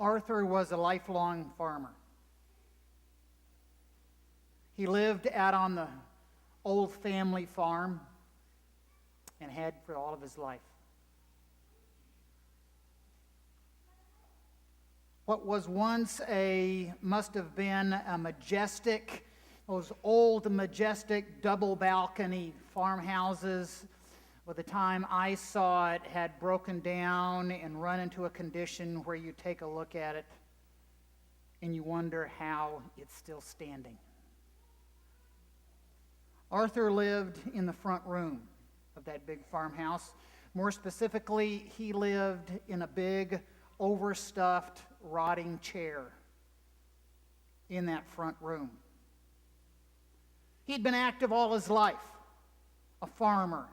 Arthur was a lifelong farmer. He lived out on the old family farm and had for all of his life. What was once must have been a majestic, those old majestic double balcony farmhouses, by the time I saw it, had broken down and run into a condition where you take a look at it and you wonder how it's still standing. Arthur lived in the front room of that big farmhouse. More specifically, he lived in a big, overstuffed, rotting chair in that front room. He'd been active all his life, a farmer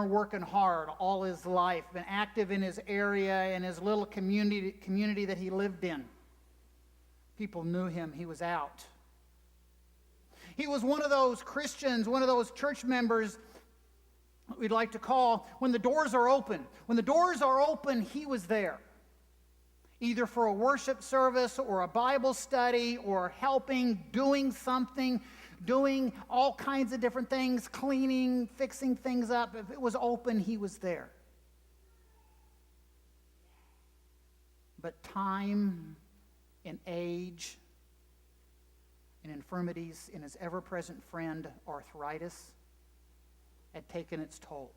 working hard all his life, been active in his area and his little community that he lived in. People knew him. He was out. He was one of those Christians, one of those church members we'd like to call when the doors are open. When the doors are open, he was there, either for a worship service or a Bible study or helping, doing something, doing all kinds of different things, cleaning, fixing things up. If it was open, he was there. But time and age and infirmities in his ever-present friend, arthritis, had taken its toll.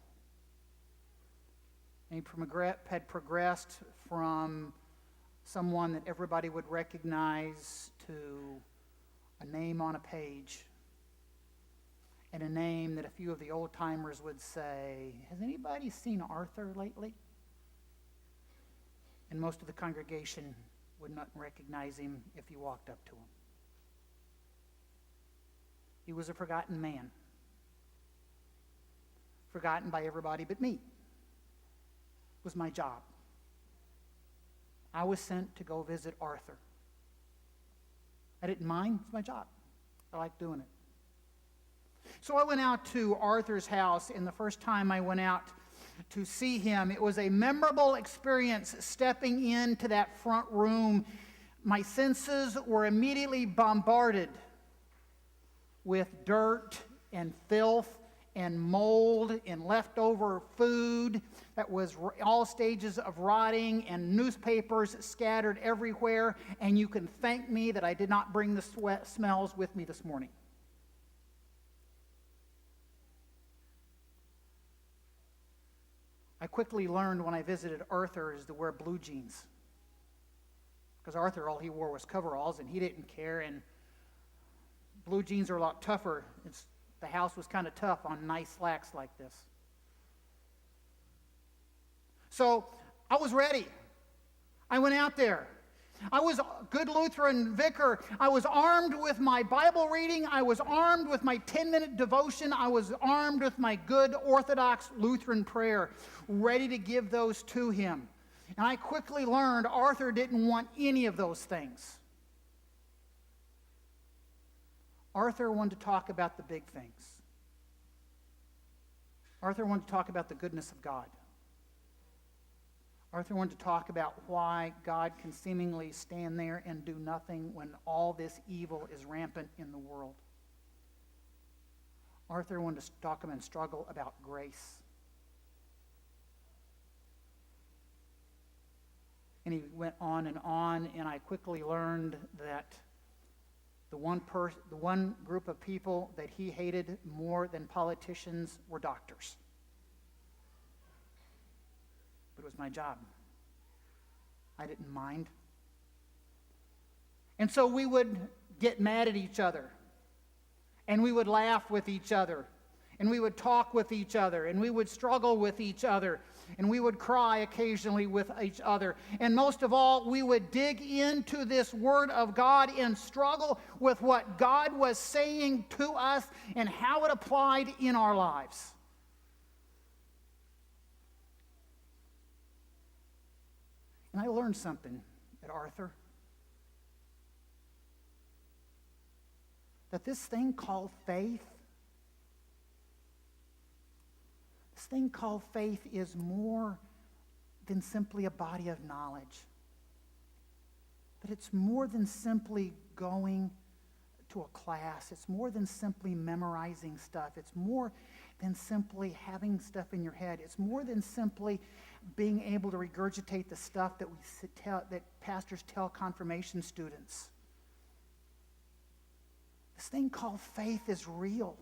And he had progressed from someone that everybody would recognize to a name on a page, and a name that a few of the old-timers would say, "Has anybody seen Arthur lately?" And most of the congregation would not recognize him if you walked up to him. He was a forgotten man, forgotten by everybody but me. It was my job. I was sent to go visit Arthur. I didn't mind. It's my job. I like doing it. So I went out to Arthur's house, and the first time I went out to see him, it was a memorable experience stepping into that front room. My senses were immediately bombarded with dirt and filth and mold and leftover food that was all stages of rotting, and newspapers scattered everywhere. And you can thank me that I did not bring the smells with me this morning. I quickly learned when I visited Arthur is to wear blue jeans, because Arthur, all he wore was coveralls, and he didn't care, and blue jeans are a lot tougher. The house was kind of tough on nice slacks like this. So I was ready. I went out there. I was a good Lutheran vicar. I was armed with my Bible reading. I was armed with my 10-minute devotion. I was armed with my good Orthodox Lutheran prayer, ready to give those to him. And I quickly learned Arthur didn't want any of those things. Arthur wanted to talk about the big things. Arthur wanted to talk about the goodness of God. Arthur wanted to talk about why God can seemingly stand there and do nothing when all this evil is rampant in the world. Arthur wanted to talk and struggle about grace. And he went on, and I quickly learned that the one group of people that he hated more than politicians were doctors. But it was my job. I didn't mind. And so we would get mad at each other, and we would laugh with each other, and we would talk with each other, and we would struggle with each other, and we would cry occasionally with each other. And most of all, we would dig into this Word of God and struggle with what God was saying to us and how it applied in our lives. And I learned something at Arthur. That this thing called faith, is more than simply a body of knowledge. But it's more than simply going to a class. It's more than simply memorizing stuff. It's more than simply having stuff in your head. It's more than simply being able to regurgitate the stuff that that pastors tell confirmation students. This thing called faith is real.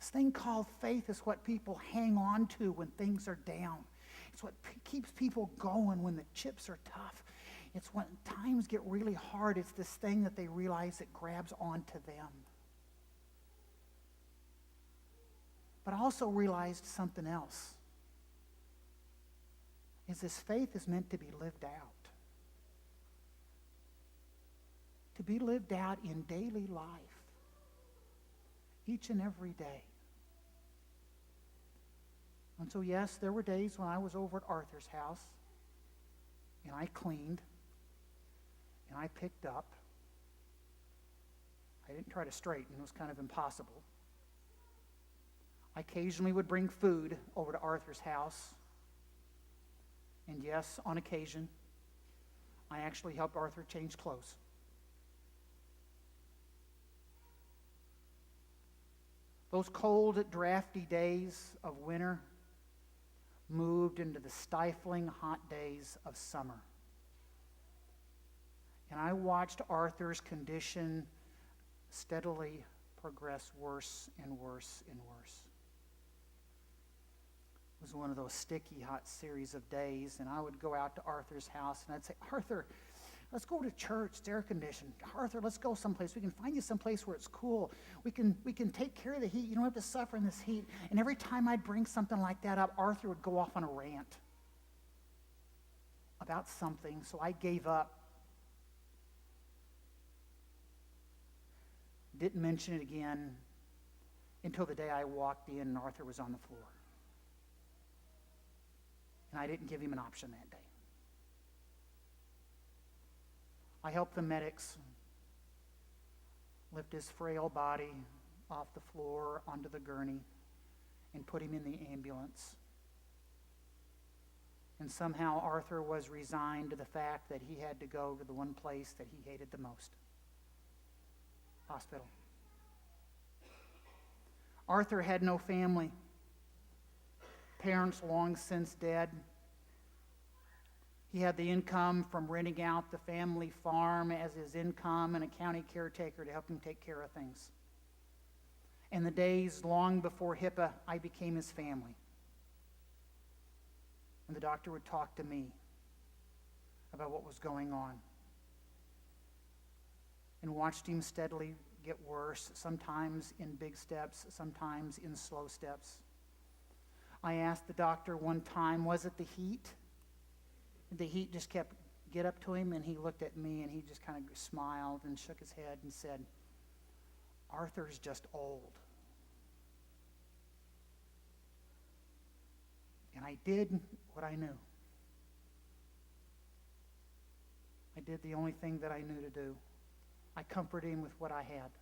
This thing called faith is what people hang on to when things are down. It's what keeps people going when the chips are tough. It's when times get really hard. It's this thing that they realize that grabs onto them. But I also realized something else. Is this faith is meant to be lived out. To be lived out in daily life. Each and every day. And so yes, there were days when I was over at Arthur's house and I cleaned and I picked up. I didn't try to straighten. It was kind of impossible. I occasionally would bring food over to Arthur's house. And yes, on occasion, I actually helped Arthur change clothes. Those cold, drafty days of winter moved into the stifling hot days of summer. And I watched Arthur's condition steadily progress worse and worse and worse. It was one of those sticky, hot series of days, and I would go out to Arthur's house, and I'd say, Arthur, let's go to church. It's air conditioned. Arthur, let's go someplace. We can find you someplace where it's cool. We can take care of the heat. You don't have to suffer in this heat. And every time I'd bring something like that up, Arthur would go off on a rant about something, so I gave up. Didn't mention it again until the day I walked in and Arthur was on the floor. And I didn't give him an option that day. I helped the medics lift his frail body off the floor onto the gurney and put him in the ambulance. And somehow Arthur was resigned to the fact that he had to go to the one place that he hated the most. Hospital. Arthur had no family. Parents long since dead. He had the income from renting out the family farm as his income and a county caretaker to help him take care of things. In the days long before HIPAA, I became his family. And the doctor would talk to me about what was going on. And watched him steadily get worse, sometimes in big steps, sometimes in slow steps. I asked the doctor one time, was it the heat? The heat just kept get up to him, and he looked at me, and he just kind of smiled and shook his head and said, Arthur's just old. And I did what I knew. I did the only thing that I knew to do. I comforted him with what I had.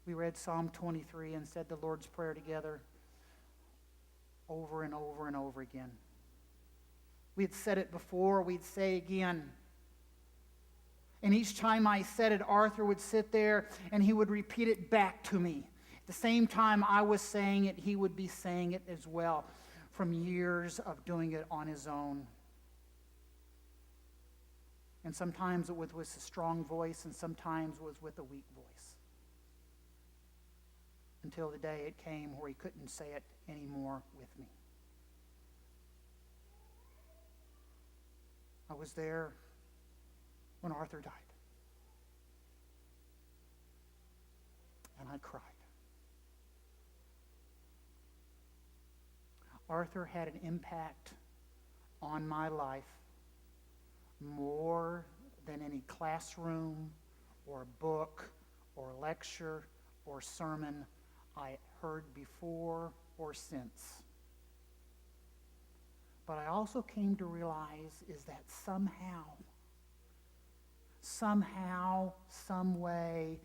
We read Psalm 23 and said the Lord's Prayer together over and over and over again. We had said it before, we'd say again. And each time I said it, Arthur would sit there and he would repeat it back to me. At the same time I was saying it, he would be saying it as well, from years of doing it on his own. And sometimes it was with a strong voice, and sometimes it was with a weak voice. Until the day it came where he couldn't say it anymore with me. I was there when Arthur died. And I cried. Arthur had an impact on my life more than any classroom or book or lecture or sermon I heard before or since. But I also came to realize is that somehow, some way,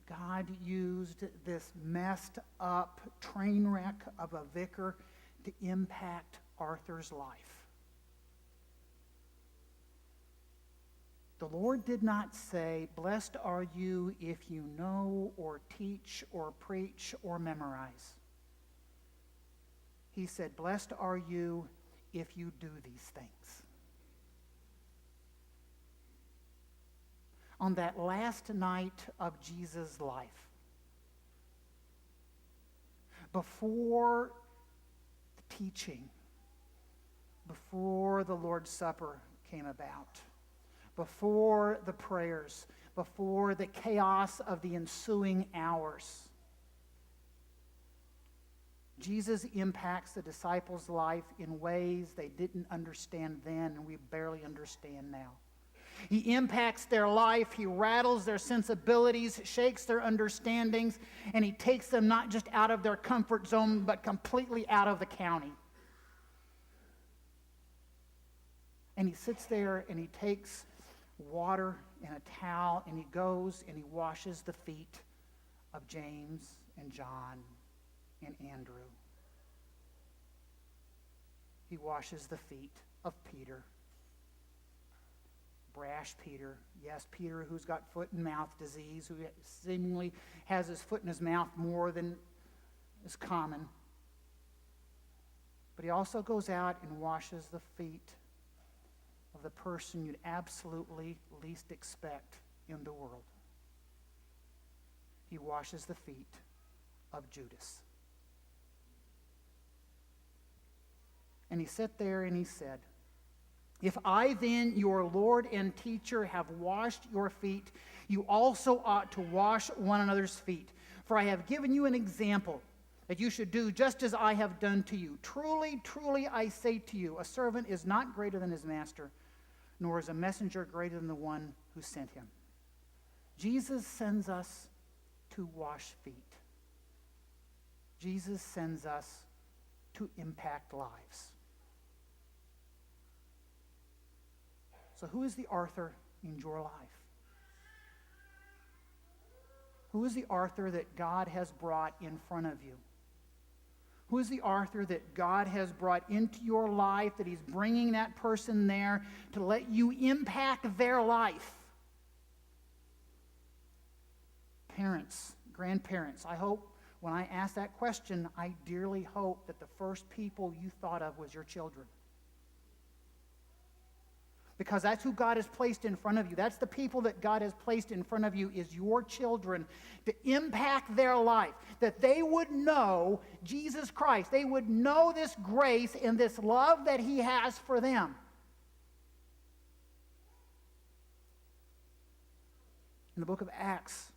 God used this messed up train wreck of a vicar to impact Arthur's life. The Lord did not say, "Blessed are you if you know or teach or preach or memorize." He said, "Blessed are you if you do these things." On that last night of Jesus' life, before the teaching, before the Lord's Supper came about, before the prayers, before the chaos of the ensuing hours, Jesus impacts the disciples' life in ways they didn't understand then and we barely understand now. He impacts their life, he rattles their sensibilities, shakes their understandings, and he takes them not just out of their comfort zone, but completely out of the county. And he sits there and he takes water and a towel and he goes and he washes the feet of James and John and Andrew. He washes the feet of Peter. Brash Peter. Yes, Peter who's got foot and mouth disease, who seemingly has his foot in his mouth more than is common. But he also goes out and washes the feet of the person you'd absolutely least expect in the world. He washes the feet of Judas. And he sat there and he said, "If I then, your Lord and teacher, have washed your feet, you also ought to wash one another's feet. For I have given you an example that you should do just as I have done to you. Truly, truly, I say to you, a servant is not greater than his master, nor is a messenger greater than the one who sent him." Jesus sends us to wash feet. Jesus sends us to impact lives. So who is the Arthur in your life? Who is the Arthur that God has brought in front of you? Who is the Arthur that God has brought into your life, that he's bringing that person there to let you impact their life? Parents, grandparents, I hope when I ask that question, I dearly hope that the first people you thought of was your children. Because that's who God has placed in front of you. That's the people that God has placed in front of you, is your children, to impact their life. That they would know Jesus Christ. They would know this grace and this love that he has for them. In the book of Acts,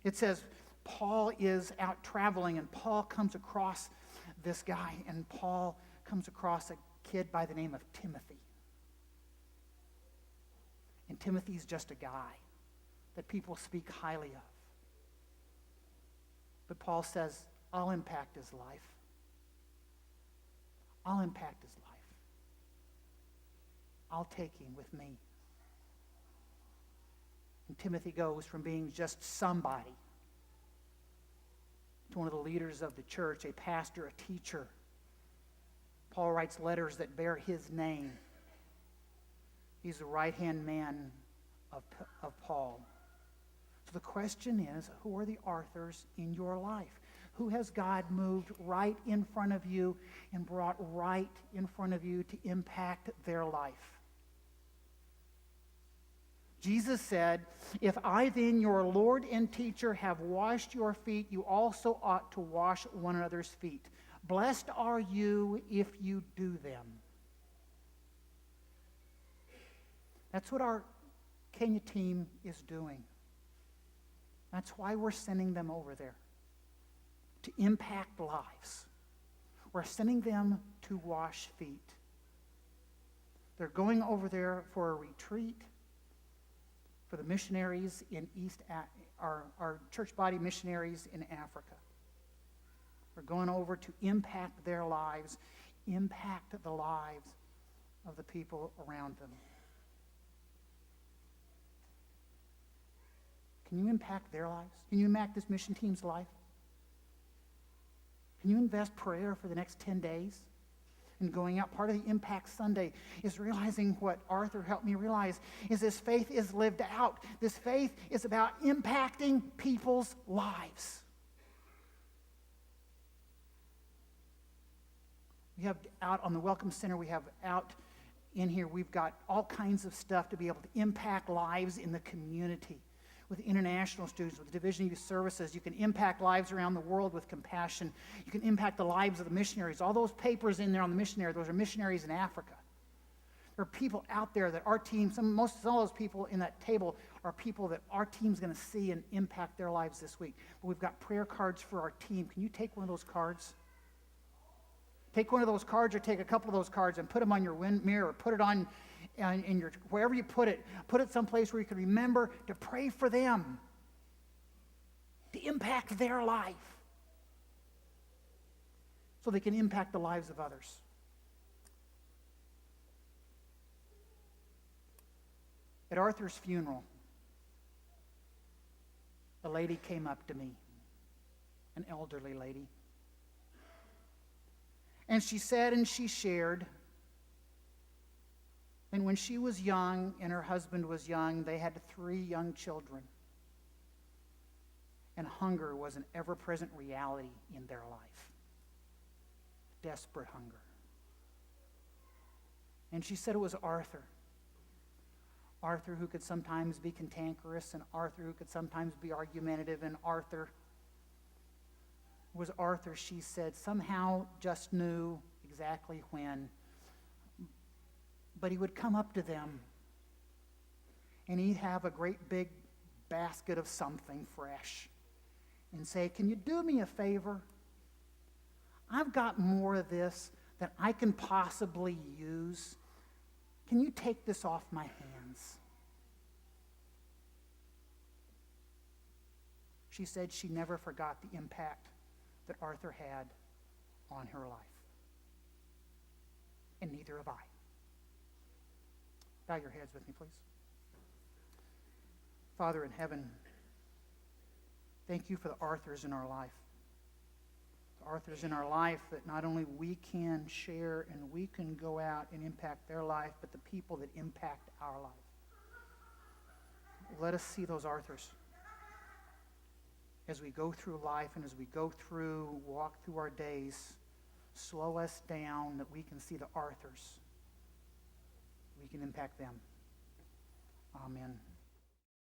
it says Paul is out traveling and Paul comes across this guy, and Paul comes across a kid by the name of Timothy. And Timothy's just a guy that people speak highly of. But Paul says, I'll impact his life. I'll impact his life. I'll take him with me. And Timothy goes from being just somebody to one of the leaders of the church, a pastor, a teacher. Paul writes letters that bear his name. He's the right-hand man of Paul. So the question is, who are the Arthurs in your life? Who has God moved right in front of you and brought right in front of you to impact their life? Jesus said, "If I then, your Lord and teacher, have washed your feet, you also ought to wash one another's feet. Blessed are you if you do them." That's what our Kenya team is doing. That's why we're sending them over there, to impact lives. We're sending them to wash feet. They're going over there for a retreat for the missionaries in our church body missionaries in Africa. We're going over to impact their lives, impact the lives of the people around them. Can you impact their lives? Can you impact this mission team's life? Can you invest prayer for the next 10 days? and going out. Part of the Impact Sunday is realizing what Arthur helped me realize is this faith is lived out. This faith is about impacting people's lives. We have out on the Welcome Center, we have out in here, we've got all kinds of stuff to be able to impact lives in the community. With international students, with the Division of Youth Services, you can impact lives around the world with compassion. You can impact the lives of the missionaries. All those papers in there on the missionary, those are missionaries in Africa. There are people out there that our team, some of those people in that table are people that our team's going to see and impact their lives this week. But we've got prayer cards for our team. Can you take one of those cards? Take one of those cards or take a couple of those cards and put them on your mirror, or put it on in your, wherever you put it someplace where you can remember to pray for them, to impact their life, so they can impact the lives of others. At Arthur's funeral, a lady came up to me, an elderly lady, and she said and she shared. And when she was young and her husband was young, they had 3 young children. And hunger was an ever-present reality in their life. Desperate hunger. And she said it was Arthur. Arthur who could sometimes be cantankerous, and Arthur who could sometimes be argumentative, and Arthur was Arthur, she said, somehow just knew exactly when. But he would come up to them and he'd have a great big basket of something fresh and say, can you do me a favor? I've got more of this than I can possibly use. Can you take this off my hands? She said she never forgot the impact that Arthur had on her life. And neither have I. Bow your heads with me, please. Father in heaven, thank you for the Arthurs in our life. The Arthurs in our life that not only we can share and we can go out and impact their life, but the people that impact our life. Let us see those Arthurs as we go through life and as we walk through our days. Slow us down that we can see the Arthurs. We can impact them. Amen.